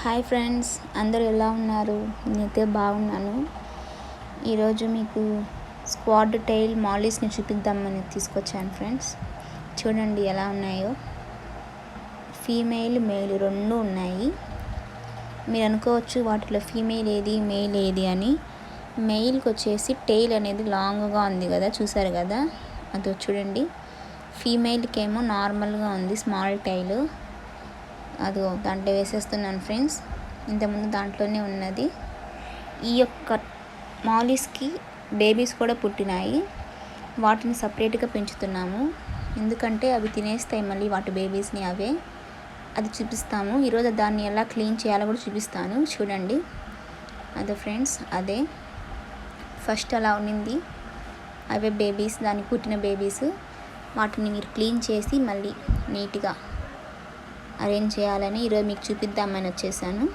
Hi friends, అందరూ ఎలా ఉన్నారు? నేనైతే బాగున్నాను. ఈరోజు మీకు స్క్వాడ్ టైల్ మాలీస్ని చూపిద్దామని తీసుకొచ్చాను ఫ్రెండ్స్. చూడండి ఎలా ఉన్నాయో. ఫీమేల్ మేల్ రెండు ఉన్నాయి. మీరు అనుకోవచ్చు వాటిలో ఫీమేల్ ఏది మేల్ ఏది అని. మెయిల్కి వచ్చేసి టైల్ అనేది లాంగ్గా ఉంది కదా, చూసారు కదా, అది చూడండి. ఫీమేల్కి ఏమో నార్మల్గా ఉంది, స్మాల్ టైల్. అదో దాంట్లో వేసేస్తున్నాను ఫ్రెండ్స్. ఇంతకుముందు దాంట్లోనే ఉన్నది. ఈ యొక్క మాలీస్కి బేబీస్ కూడా పుట్టినాయి. వాటిని సపరేట్గా పెంచుతున్నాము, ఎందుకంటే అవి తినేస్తాయి మళ్ళీ వాటి బేబీస్ని. అవే అది చూపిస్తాము ఈరోజు. దాన్ని ఎలా క్లీన్ చేయాలో కూడా చూపిస్తాను, చూడండి. అదే ఫ్రెండ్స్, అదే ఫస్ట్ అలా ఉన్నింది. అవే బేబీస్, దానికి పుట్టిన బేబీస్. వాటిని మీరు క్లీన్ చేసి మళ్ళీ నీట్గా అరేంజ్ చేయాలని ఈరోజు మీకు చూపిద్దామని వచ్చేసాను.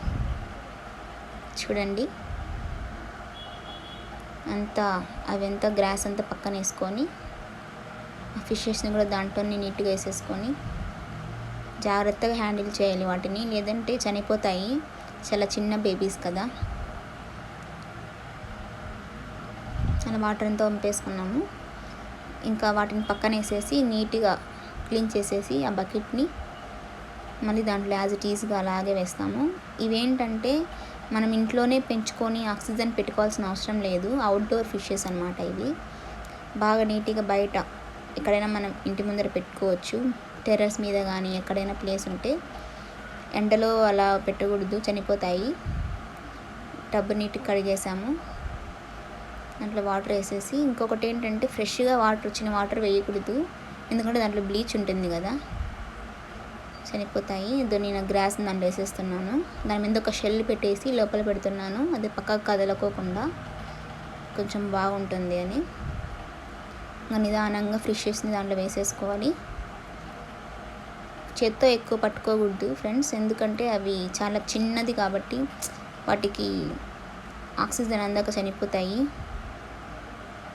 చూడండి, అవంతా గ్రాస్ అంతా పక్కన వేసుకొని ఆ ఫిషెస్ని కూడా దాంట్లోనే నీట్గా వేసేసుకొని జాగ్రత్తగా హ్యాండిల్ చేయాలి వాటిని, లేదంటే చనిపోతాయి. చాలా చిన్న బేబీస్ కదా. అలా వాటర్ అంతా పంపేసుకున్నాము. ఇంకా వాటిని పక్కన వేసేసి నీట్గా క్లీన్ చేసేసి ఆ బకెట్ని మళ్ళీ దాంట్లో యాజ్ ఇట్ ఈజ్గా అలాగే వేస్తాము. ఇవేంటంటే మనం ఇంట్లోనే పెంచుకొని ఆక్సిజన్ పెట్టుకోవాల్సిన అవసరం లేదు. అవుట్డోర్ ఫిషెస్ అన్నమాట ఇవి. బాగా నీట్గా బయట ఎక్కడైనా మనం ఇంటి ముందర పెట్టుకోవచ్చు, టెర్రస్ మీద కానీ ఎక్కడైనా ప్లేస్ ఉంటే. ఎండలో అలా పెట్టకూడదు, చనిపోతాయి. టబ్ నీట్గా కడిగేసాము. దాంట్లో వాటర్ వేసేసి, ఇంకొకటి ఏంటంటే ఫ్రెష్గా వచ్చిన వాటర్ వేయకూడదు, ఎందుకంటే దాంట్లో బ్లీచ్ ఉంటుంది కదా, చనిపోతాయి. నేను గ్రాస్ దాంట్లో వేసేస్తున్నాను. దాని మీద ఒక షెల్ పెట్టేసి లోపల పెడుతున్నాను, అది పక్కకు కదలకోకుండా కొంచెం బాగుంటుంది అని. ఇంకా నిదానంగా ఫిషెస్ని దాంట్లో వేసేసుకోవాలి. చేత్తో ఎక్కువ పట్టుకోకూడదు ఫ్రెండ్స్, ఎందుకంటే అవి చాలా చిన్నది కాబట్టి వాటికి ఆక్సిజన్ అందాక చనిపోతాయి.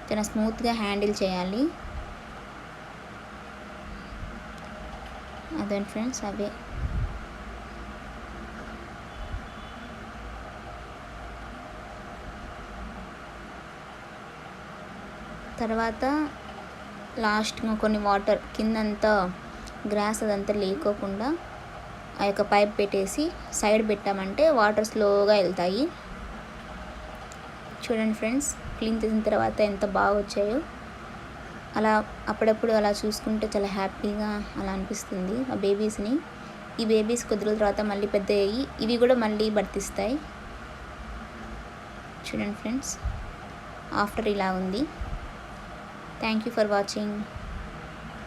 చాలా స్మూత్గా హ్యాండిల్ చేయాలి. అదే ఫ్రెండ్స్, అవే తర్వాత లాస్ట్గా కొన్ని వాటర్ కిందంతా గ్రాస్ అదంతా లేకోకుండా ఆ యొక్క పైప్ పెట్టేసి సైడ్ పెట్టామంటే వాటర్ స్లోగా వెళ్తాయి. చూడండి ఫ్రెండ్స్, క్లీన్ చేసిన తర్వాత ఎంత బాగా వచ్చాయో. అలా అప్పుడప్పుడు అలా చూసుకుంటే చాలా హ్యాపీగా అలా అనిపిస్తుంది ఆ బేబీస్ని. ఈ బేబీస్ కొద్ది రోజుల తర్వాత మళ్ళీ పెద్ద అయ్యి ఇవి కూడా మళ్ళీ బతిస్తాయి. చూడండి ఫ్రెండ్స్, ఆఫ్టర్ ఇలా ఉంది. Thank you for watching.